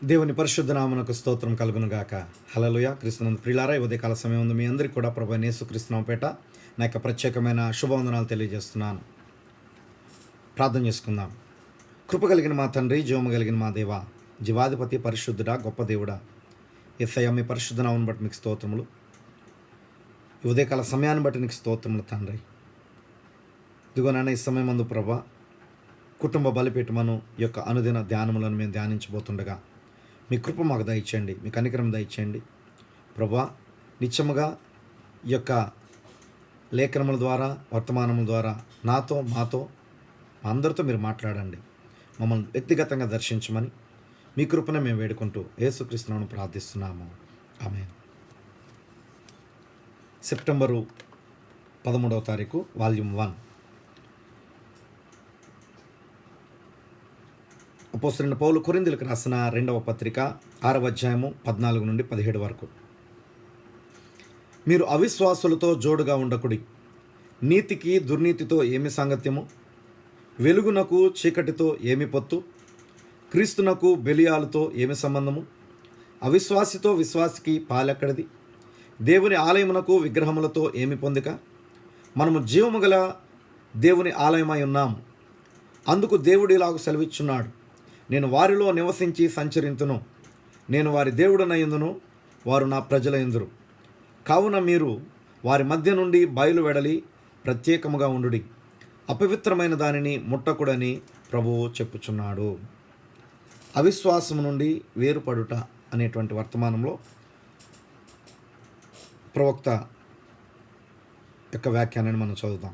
దేవుని పరిశుద్ధ నామమునకు స్తోత్రం కలుగును గాక. హల్లెలూయా. క్రీస్తునందు ప్రియులారా, ఈ ఉదయకాల సమయం ఉంది మీ అందరికీ కూడా ప్రభువైన యేసుక్రీస్తు నామముపేట నా యొక్క ప్రత్యేకమైన శుభవందనాలు తెలియజేస్తున్నాను. ప్రార్థన చేసుకుందాం. కృప కలిగిన మా తండ్రి, జీవము కలిగిన మా దేవ, జీవాధిపతి, పరిశుద్ధుడా, గొప్ప దేవుడా, యేసయ్య మీ పరిశుద్ధ నామమును బట్టి మీకు స్తోత్రములు. ఈ ఉదయకాల సమయాన్ని బట్టి నీకు స్తోత్రములు తండ్రి. ఇదిగో నాన్న, ఈ సమయం మందు ప్రభా, కుటుంబ బలిపీఠమును ఈ యొక్క అనుదిన ధ్యానములను మేము ధ్యానించబోతుండగా మీ కృప మాకు దయచేయండి, మీ కనికరం దయచేయండి ప్రభా. నిత్యముగా ఈ యొక్క లేఖనముల ద్వారా, వర్తమానముల ద్వారా నాతో, మాతో, అందరితో మీరు మాట్లాడండి. మమ్మల్ని వ్యక్తిగతంగా దర్శించమని మీ కృపను మేము వేడుకుంటూ యేసుక్రీస్తును ప్రార్థిస్తున్నాము. ఆమేన్. సెప్టెంబరు 13వ తారీఖు, వాల్యూమ్ 1. అపోస్తలుడైన పౌలు కొరింథీయులకు రాసిన 2వ పత్రిక 6వ అధ్యాయము 14 నుండి 17 వరకు. మీరు అవిశ్వాసులతో జోడుగా ఉండకుడి. నీతికి దుర్నీతితో ఏమి సాంగత్యము? వెలుగునకు చీకటితో ఏమి పొత్తు? క్రీస్తునకు బెలియాలతో ఏమి సంబంధము? అవిశ్వాసితో విశ్వాసికి పాలెక్కడిది? దేవుని ఆలయమునకు విగ్రహములతో ఏమి పొందిక? మనము జీవము గల దేవుని ఆలయమై ఉన్నాము. అందుకు దేవుడు ఇలాగ సెలవిచ్చున్నాడు, నేను వారిలో నివసించి సంచరింతును, నేను వారి దేవుడనయ్యుందును, వారు నా ప్రజలయందురు. కావున మీరు వారి మధ్య నుండి బయలు వెడలి ప్రత్యేకముగా ఉండుడి, అపవిత్రమైన దానిని ముట్టకుడని ప్రభువు చెప్పుచున్నాడు. అవిశ్వాసము నుండి వేరుపడుట అనేటువంటి వర్తమానంలో ప్రవక్త యొక్క వ్యాఖ్యానాన్ని మనం చదువుతాం.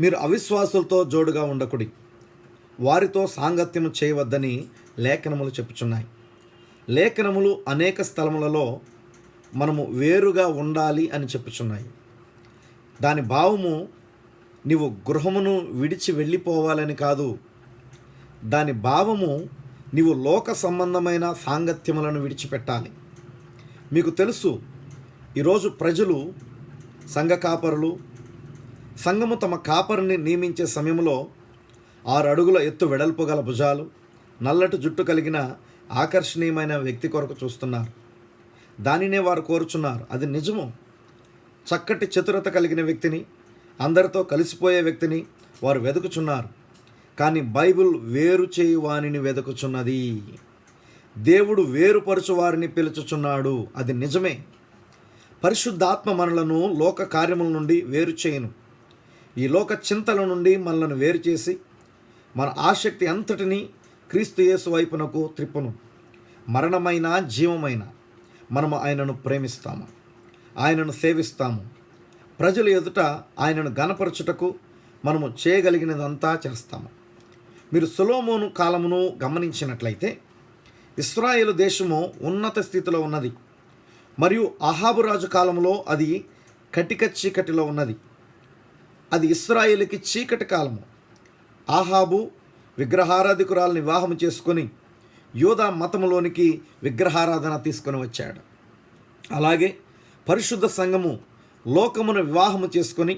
మీరు అవిశ్వాసులతో జోడుగా ఉండకుడి, వారితో సాంగత్యము చేయవద్దని లేఖనములు చెప్పుచున్నాయి. లేఖనములు అనేక స్థలములలో మనము వేరుగా ఉండాలి అని చెప్పుచున్నాయి. దాని భావము నీవు గృహమును విడిచి వెళ్ళిపోవాలని కాదు. దాని భావము నీవు లోక సంబంధమైన సాంగత్యములను విడిచిపెట్టాలి. మీకు తెలుసు, ఈరోజు ప్రజలు, సంఘ కాపరులు, సంఘము తమ కాపరిని నియమించే సమయంలో 6 అడుగుల ఎత్తు వెడల్పు గల భుజాలు, నల్లటి జుట్టు కలిగిన ఆకర్షణీయమైన వ్యక్తి కొరకు చూస్తున్నారు. దానినే వారు కోరుచున్నారు. అది నిజము. చక్కటి చతురత కలిగిన వ్యక్తిని, అందరితో కలిసిపోయే వ్యక్తిని వారు వెతుకుచున్నారు. కానీ బైబిల్ వేరు చేయు వానిని వెతుకుచున్నది. దేవుడు వేరుపరచు వారిని పిలుచుచున్నాడు. అది నిజమే. పరిశుద్ధాత్మ మనలను లోక కార్యముల నుండి వేరు చేయును. ఈ లోక చింతల నుండి మనలను వేరు చేసి మన ఆసక్తి అంతటిని క్రీస్తు యేసు వైపునకు త్రిప్పును. మరణమైన జీవమైన మనము ఆయనను ప్రేమిస్తాము, ఆయనను సేవిస్తాము. ప్రజల ఎదుట ఆయనను గణపరచుటకు మనము చేయగలిగినదంతా చేస్తాము. మీరు సొలొమోను కాలమును గమనించినట్లయితే ఇశ్రాయేలు దేశము ఉన్నత స్థితిలో ఉన్నది, మరియు అహాబు రాజు కాలంలో అది కటిక చీకటిలో ఉన్నది. అది ఇశ్రాయేలుకి చీకటి కాలము. ఆహాబు విగ్రహారాధికురాలను వివాహం చేసుకొని యూదా మతములోనికి విగ్రహారాధన తీసుకొని వచ్చాడు. అలాగే పరిశుద్ధ సంఘము లోకమును వివాహము చేసుకొని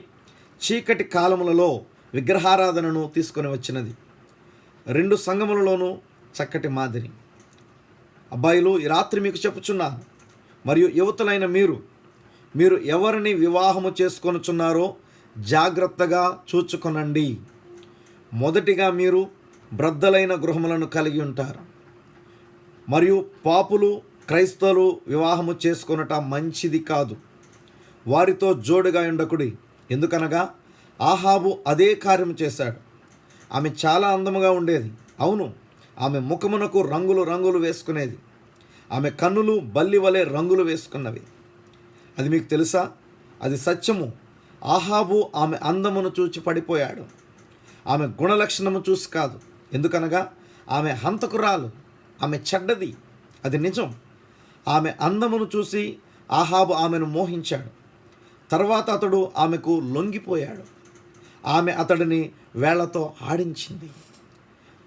చీకటి కాలములలో విగ్రహారాధనను తీసుకొని వచ్చినది. 2 సంఘములలోనూ చక్కటి మాదిరి. అబ్బాయిలు, ఈ రాత్రి మీకు చెప్పుచున్నాను, మరియు యువతులైన మీరు ఎవరిని వివాహము చేసుకొనుచున్నారో జాగ్రత్తగా చూచుకొనండి. మొదటిగా మీరు బ్రద్దలైన గృహములను కలిగి ఉంటారు. మరియు పాపులు, క్రైస్తవులు వివాహము చేసుకొనుట మంచిది కాదు. వారితో జోడుగా ఉండకుడి. ఎందుకనగా ఆహాబు అదే కార్యము చేశాడు. ఆమె చాలా అందముగా ఉండేది. అవును, ఆమె ముఖమునకు రంగులు వేసుకునేది. ఆమె కన్నులు బల్లి వలె రంగులు వేసుకున్నవి. అది మీకు తెలుసా? అది సత్యము. ఆహాబు ఆమె అందమును చూచి పడిపోయాడు. ఆమె గుణలక్షణము చూసి కాదు. ఎందుకనగా ఆమె హంతకురాలు, ఆమె చెడ్డది. అది నిజం. ఆమె అందమును చూసి ఆహాబు ఆమెను మోహించాడు. తర్వాత అతడు ఆమెకు లొంగిపోయాడు. ఆమె అతడిని వేళ్లతో ఆడించింది.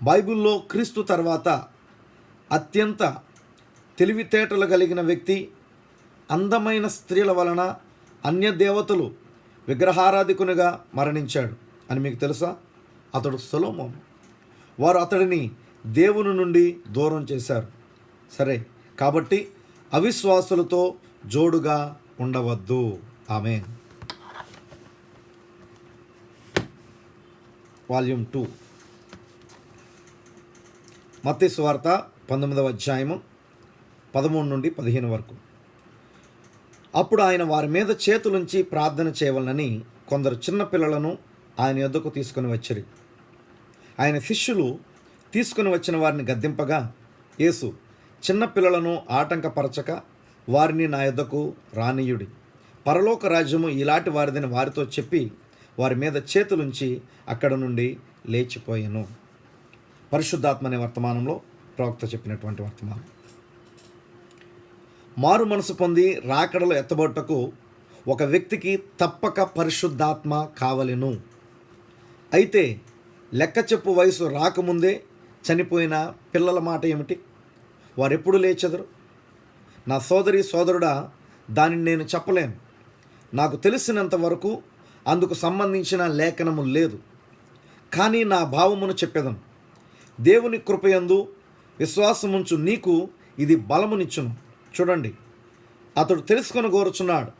బైబిల్లో క్రీస్తు తర్వాత అత్యంత తెలివితేటలు కలిగిన వ్యక్తి, అందమైన స్త్రీల వలన అన్య దేవతలు విగ్రహారాధికునిగా మరణించాడు అని మీకు తెలుసా? అతడు సొలొమోను. వారు అతడిని దేవుని నుండి దూరం చేశారు. సరే, కాబట్టి అవిశ్వాసులతో జోడుగా ఉండవద్దు. ఆమేన్. వాల్యూమ్ 2, మత్తయి సువార్త 19వ అధ్యాయము 13 నుండి 15 వరకు. అప్పుడు ఆయన వారి మీద చేతులుంచి ప్రార్థన చేయవలనని కొందరు చిన్న పిల్లలను ఆయన యొద్దకు తీసుకొని వచ్చిరి. ఆయన శిష్యులు తీసుకుని వచ్చిన వారిని గద్దింపగా, యేసు, చిన్న పిల్లలను ఆటంకపరచక వారిని నా యొద్దకు రానీయుడి, పరలోక రాజ్యము ఇలాంటి వారిదని వారితో చెప్పి వారి మీద చేతులుంచి అక్కడ నుండి లేచిపోయాను. పరిశుద్ధాత్మ అనే వర్తమానంలో ప్రవక్త చెప్పినటువంటి వర్తమానం. మారు మనసు పొంది రాకడలో ఎత్తబడుటకు ఒక వ్యక్తికి తప్పక పరిశుద్ధాత్మ కావలెను. అయితే లెక్క చెప్పు వయసు రాకముందే చనిపోయిన పిల్లల మాట ఏమిటి? వారెప్పుడు లేచెదరు? నా సోదరి సోదరుడా, దానిని నేను చెప్పలేను. నాకు తెలిసినంత వరకు అందుకు సంబంధించిన లేఖనము లేదు. కానీ నా భావమును చెప్పెదను. దేవుని కృపయందు విశ్వాసముంచు నీకు ఇది బలమునిచ్చును. చూడండి, అతడు తెలుసుకొని కోరుచున్నాడు,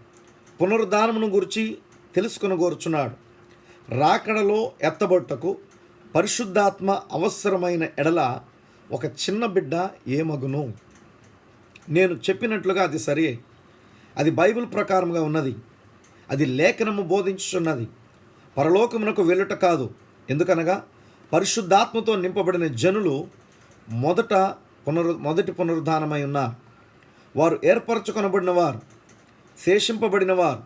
పునరుద్ధానమును గురించి తెలుసుకొని కోరుచున్నాడు. రాకడలో ఎత్తబడుటకు పరిశుద్ధాత్మ అవసరమైన ఎడల ఒక చిన్న బిడ్డ ఏమగును? నేను చెప్పినట్లుగా అది సరియే. అది బైబిల్ ప్రకారంగా ఉన్నది. అది లేఖనము బోధించుచున్నది. పరలోకమునకు వెళ్ళుట కాదు. ఎందుకనగా పరిశుద్ధాత్మతో నింపబడిన జనులు మొదటి పునరుద్ధానమై ఉన్నారు. వారు ఏర్పరచుకొనబడిన వారు, శేషింపబడిన వారు.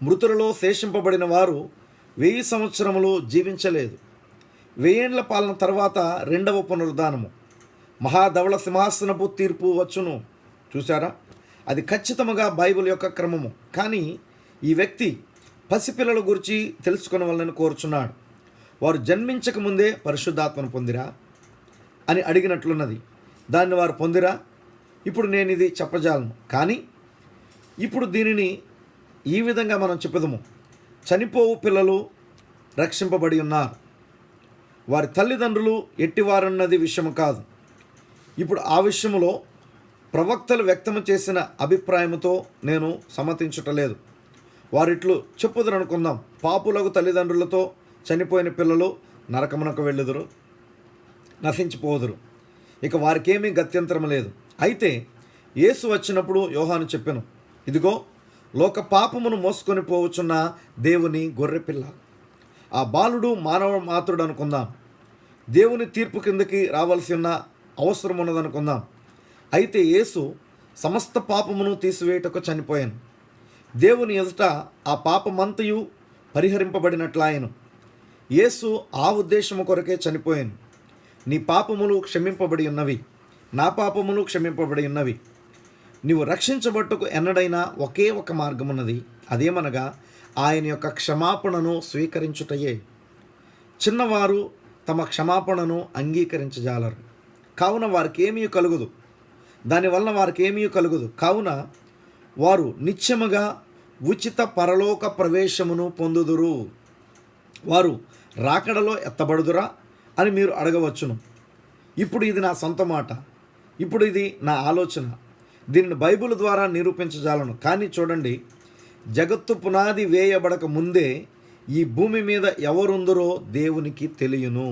మృతులలో శేషింపబడిన వారు 1000 సంవత్సరములు జీవించలేదు. 1000 ఏండ్ల పాలన తర్వాత రెండవ పునరుద్ధానము, మహాధవళ సింహాసనపు తీర్పు వచ్చును. చూసారా? అది ఖచ్చితంగా బైబిల్ యొక్క క్రమము. కానీ ఈ వ్యక్తి పసిపిల్లల గురించి తెలుసుకొనవలనని కోరుచున్నాడు. వారు జన్మించక ముందే పరిశుద్ధాత్మను పొందిరా అని అడిగినట్లున్నది. దాన్ని వారు పొందిరా? ఇప్పుడు నేను ఇది చెప్పజాలను. కానీ ఇప్పుడు దీనిని ఈ విధంగా మనం చెప్పదము. చనిపోవు పిల్లలు రక్షింపబడి ఉన్నారు. వారి తల్లిదండ్రులు ఎట్టివారన్నది విషయం కాదు. ఇప్పుడు ఆ విషయంలో ప్రవక్తలు వ్యక్తం చేసిన అభిప్రాయంతో నేను సమ్మతించటలేదు. వారిట్లు చెప్పుదురు అనుకుందాం, పాపులకు తల్లిదండ్రులతో చనిపోయిన పిల్లలు నరకమునకు వెళ్ళుదురు, నశించిపోదురు. ఇక వారికేమీ గత్యంతరం లేదు. అయితే యేసు వచ్చినప్పుడు యోహాను చెప్పెను, ఇదిగో లోక పాపమును మోసుకొని పోవచ్చున్న దేవుని గొర్రెపిల్ల. ఆ బాలుడు మానవ మాతృడు అనుకుందాం. దేవుని తీర్పు కిందకి రావాల్సి ఉన్న అవసరం ఉన్నదనుకుందాం. అయితే యేసు సమస్త పాపమును తీసివేయటకు చనిపోయాను. దేవుని ఎదుట ఆ పాపమంతయు పరిహరింపబడినట్లాయను. యేసు ఆ ఉద్దేశము కొరకే చనిపోయాను. నీ పాపములు క్షమింపబడి ఉన్నవి, నా పాపములు క్షమింపబడి ఉన్నవి. నీవు రక్షించబట్టుకు ఎన్నడైనా ఒకే ఒక మార్గమున్నది. అదేమనగా ఆయన యొక్క క్షమాపణను స్వీకరించుటయే. చిన్నవారు తమ క్షమాపణను అంగీకరించజాలరు. కావున వారికి ఏమీ కలుగుదు. దానివల్ల వారికి ఏమీ కలుగుదు. కావున వారు నిత్యముగా ఉచిత పరలోక ప్రవేశమును పొందుదురు. వారు రాకడలో ఎత్తబడుదురా అని మీరు అడగవచ్చును. ఇప్పుడు ఇది నా సొంత మాట, ఇప్పుడు ఇది నా ఆలోచన. దీనిని బైబిల్ ద్వారా నిరూపించజాలను. కానీ చూడండి, జగత్తు పునాది వేయబడక ముందే ఈ భూమి మీద ఎవరుందరో దేవునికి తెలియను.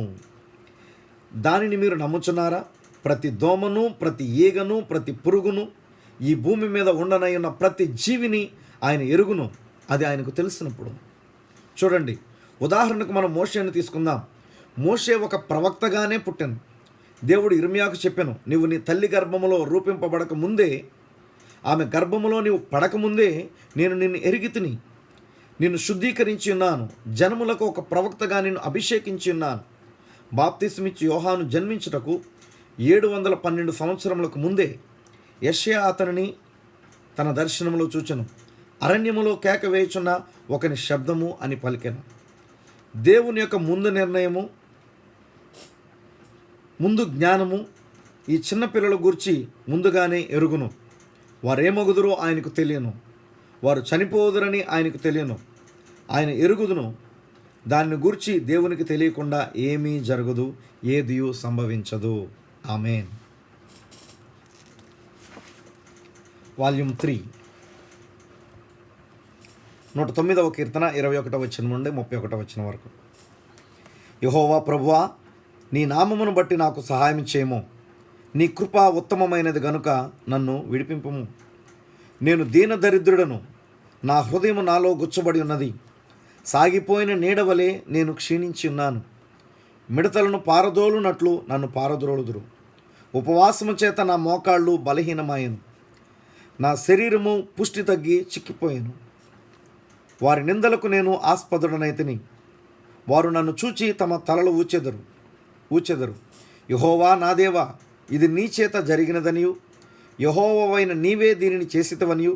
దానిని మీరు నమ్ముచున్నారా? ప్రతి దోమను, ప్రతి ఈగను, ప్రతి పురుగును, ఈ భూమి మీద ఉండనై ఉన్న ప్రతి జీవిని ఆయన ఎరుగును. అది ఆయనకు తెలిసినప్పుడు. చూడండి, ఉదాహరణకు మనం మోషేను తీసుకుందాం. మోషే ఒక ప్రవక్తగానే పుట్టాను. దేవుడు ఇర్మియాకు చెప్పాను, నీవు నీ తల్లి గర్భములో రూపింపబడక ముందే, ఆమె గర్భములో నీవు పడకముందే నేను నిన్ను ఎరిగితిని, నిన్ను శుద్ధీకరించి ఉన్నాను, జనములకు ఒక ప్రవక్తగా నిన్ను అభిషేకించి ఉన్నాను. బాప్తిస్మిచ్చి యోహాను జన్మించుటకు 712 సంవత్సరములకు ముందే యెషయా అతనిని తన దర్శనములో చూచెను. అరణ్యములో కేక వేయుచున్న ఒకని శబ్దము అని పలికెను. దేవుని యొక్క ముందు నిర్ణయము, ముందు జ్ఞానము ఈ చిన్న పిల్లల గురించి ముందుగానే ఎరుగును. వారేమగుదురో ఆయనకు తెలియను. వారు చనిపోదురని ఆయనకు తెలియను. ఆయన ఎరుగుదును. దాన్ని గూర్చి దేవునికి తెలియకుండా ఏమీ జరగదు, ఏదియూ సంభవించదు. ఆమేన్. వాల్యూమ్ 3, 109వ కీర్తన 21వ వచనం నుండి 31వ వచనం వరకు. యెహోవా ప్రభువా, నీ నామమును బట్టి నాకు సహాయం చేయము. నీ కృప ఉత్తమమైనది గనుక నన్ను విడిపింపుము. నేను దీనదరిద్రుడను, నా హృదయం నాలో గుచ్చబడి ఉన్నది. సాగిపోయిన నీడవలే నేను క్షీణించి ఉన్నాను. మిడతలను పారదోలునట్లు నన్ను పారదోలుదురు. ఉపవాసము చేత నా మోకాళ్ళు బలహీనమాయను. నా శరీరము పుష్టి తగ్గి చిక్కిపోయాను. వారి నిందలకు నేను ఆస్పదుడనైతిని. వారు నన్ను చూచి తమ తలలు ఊచెదరు. యెహోవా నా దేవా, ఇది నీ చేత జరిగినదనియు, యెహోవావైన నీవే దీనిని చేసితవనియు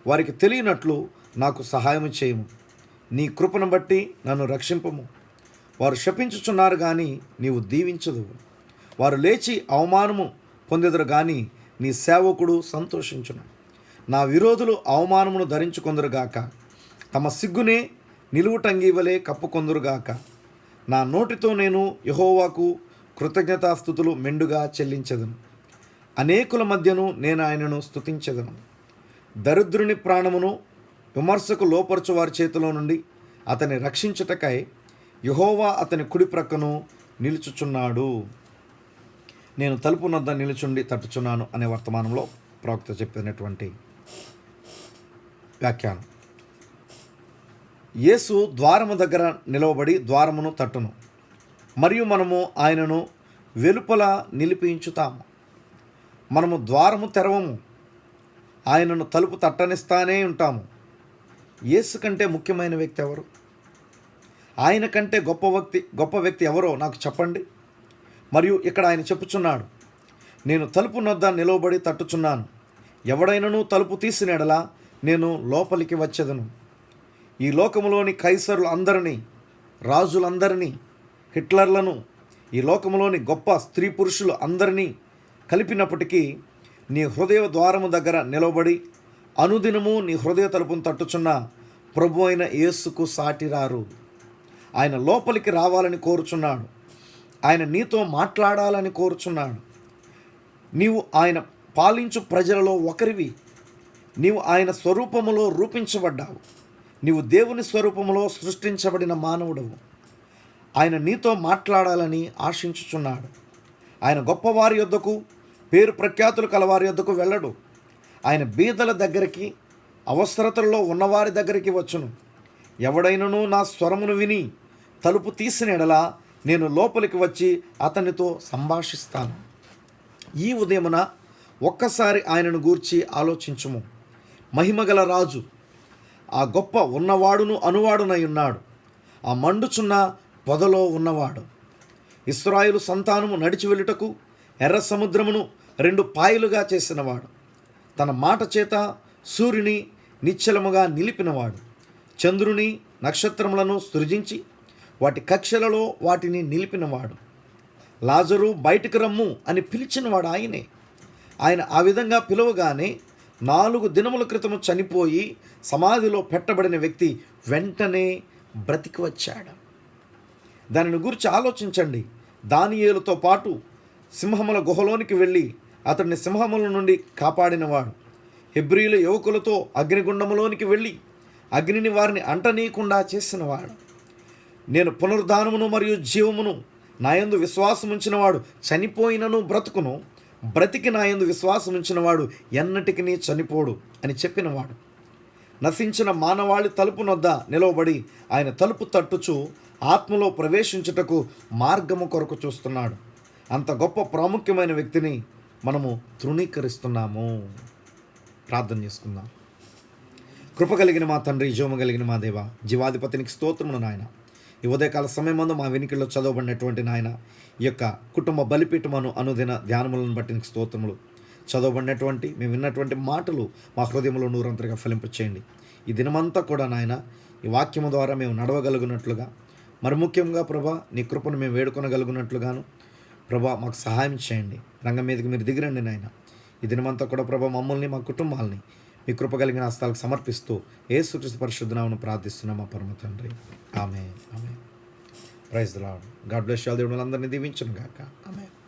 వారికి తెలియనట్లు నాకు సహాయం చేయము. నీ కృపను బట్టి నన్ను రక్షింపము. వారు శపించుచున్నారు కానీ నీవు దీవించదువు. వారు లేచి అవమానము పొందెదరు కానీ నీ సేవకుడు సంతోషించును. నా విరోధులు అవమానమును ధరించుకొందురుగాక, తమ సిగ్గునే నిలువుటంగీవలే కప్పుకొందురుగాక. నా నోటితో నేను యెహోవాకు కృతజ్ఞతాస్తుతులు మెండుగా చెల్లించెదను. అనేకుల మధ్యను నేను ఆయనను స్తుతించెదను. దరిద్రుని ప్రాణమును విమర్శకు లోపరచు వారి చేతిలో నుండి అతన్ని రక్షించుటకై యెహోవా అతని కుడి ప్రక్కను నిలుచుచున్నాడు. నేను తలుపు నొద్ద నిలుచుండి తట్టుచున్నాను అనే వర్తమానంలో ప్రవక్త చెప్పినటువంటి వ్యాఖ్యానం. యేసు ద్వారము దగ్గర నిలవబడి ద్వారమును తట్టును, మరియు మనము ఆయనను వెలుపల నిలిపించుతాము. మనము ద్వారము తెరవము, ఆయనను తలుపు తట్టనిస్తానే ఉంటాము. యేసు కంటే ముఖ్యమైన వ్యక్తి ఎవరు? ఆయన కంటే గొప్ప వ్యక్తి ఎవరో నాకు చెప్పండి. మరియు ఇక్కడ ఆయన చెప్పుచున్నాడు, నేను తలుపు నొద్ద నిలవబడి తట్టుచున్నాను. ఎవడైనను తలుపు తీసిన ఎడల నేను లోపలికి వచ్చేదను. ఈ లోకములోని కైసరులు అందరినీ, రాజులందరినీ, హిట్లర్లను, ఈ లోకములోని గొప్ప స్త్రీ పురుషులు అందరినీ కలిపినప్పటికీ నీ హృదయ ద్వారము దగ్గర నిలవబడి అనుదినము నీ హృదయ తలుపును తట్టుచున్న ప్రభు అయిన యేసుకు సాటిరారు. ఆయన లోపలికి రావాలని కోరుచున్నాడు. ఆయన నీతో మాట్లాడాలని కోరుచున్నాడు. నీవు ఆయన పాలించు ప్రజలలో ఒకరివి. నీవు ఆయన స్వరూపములో రూపించబడ్డావు. నీవు దేవుని స్వరూపములో సృష్టించబడిన మానవుడవు. ఆయన నీతో మాట్లాడాలని ఆశించుచున్నాడు. ఆయన గొప్పవారి యొద్దకు, పేరు ప్రఖ్యాతులు కలవారి యొద్దకు వెళ్ళడు. ఆయన బీదల దగ్గరికి, అవసరతల్లో ఉన్నవారి దగ్గరికి వచ్చును. ఎవడైనను నా స్వరమును విని తలుపు తీసిన ఎడల నేను లోపలికి వచ్చి అతనితో సంభాషిస్తాను. ఈ ఉదయమున ఒక్కసారి ఆయనను గూర్చి ఆలోచించుము. మహిమగల రాజు, ఆ గొప్ప ఉన్నవాడును అనువాడునై ఉన్నాడు. ఆ మండుచున్న పొదలో ఉన్నవాడు. ఇశ్రాయేలు సంతానము నడిచి వెళ్ళుటకు ఎర్ర సముద్రమును 2 పాయలుగా చేసినవాడు. తన మాట చేత సూర్యుని నిశ్చలముగా నిలిపినవాడు. చంద్రుని నక్షత్రములను సృజించి వాటి కక్షలలో వాటిని నిలిపినవాడు. లాజరు బయటికి రమ్ము అని పిలిచినవాడు ఆయనే. ఆయన ఆ విధంగా పిలువగానే 4 దినముల క్రితము చనిపోయి సమాధిలో పెట్టబడిన వ్యక్తి వెంటనే బ్రతికి వచ్చాడు. దానిని గురించి ఆలోచించండి. దానియేలుతో పాటు సింహముల గుహలోనికి వెళ్ళి అతడిని సింహముల నుండి కాపాడినవాడు. హెబ్రీయుల యువకులతో అగ్నిగుండములోనికి వెళ్ళి అగ్నిని వారిని అంటనీయకుండా చేసినవాడు. నేను పునరుద్ధానమును మరియు జీవమును, నాయందు విశ్వాసముంచినవాడు చనిపోయినను బ్రతుకును, బ్రతికి నాయందు విశ్వాసముంచినవాడు ఎన్నటికి చనిపోడు అని చెప్పినవాడు. నశించిన మానవాళి తలుపు నొద్ద నిలవబడి ఆయన తలుపు తట్టుచు ఆత్మలో ప్రవేశించుటకు మార్గము కొరకు చూస్తున్నాడు. అంత గొప్ప ప్రాముఖ్యమైన వ్యక్తిని మనము తృణీకరిస్తున్నాము. ప్రార్థన చేసుకుందాం. కృప కలిగిన మా తండ్రి, జీవము కలిగిన మా దేవ, జీవాధిపతినికి స్తోత్రమును నాయన. ఈ ఉదయకాల సమయమందు మా వెనుకల్లో చదవబడినటువంటి నాయన ఈ యొక్క కుటుంబ బలిపీఠమును అనుదిన ధ్యానములను బట్టి నీకు స్తోత్రములు. చదవబడినటువంటి మేము విన్నటువంటి మాటలు మా హృదయంలో నూరంతరిగా ఫలింపచేయండి. ఈ దినమంతా కూడా నాయన ఈ వాక్యము ద్వారా మేము నడవగలుగునట్లుగా, మరి ముఖ్యంగా ప్రభా నీ కృపను మేము వేడుకొనగలుగునట్లుగాను ప్రభా మాకు సహాయం చేయండి. రంగం మీదకి మీరు దిగిరండి నాయన. ఈ దినమంతా కూడా ప్రభా మమ్మల్ని, మా కుటుంబాలని మీ కృప కలిగిన హస్తాలకు సమర్పిస్తూ యేసుక్రీస్తు పరిశుద్ధ నామమున ప్రార్థిస్తున్నాం మా పరమ తండ్రి. Amen. Amen. Praise the Lord. God bless you all. దేవుడు అందరినీ దీవించును గాక. ఆమేన్.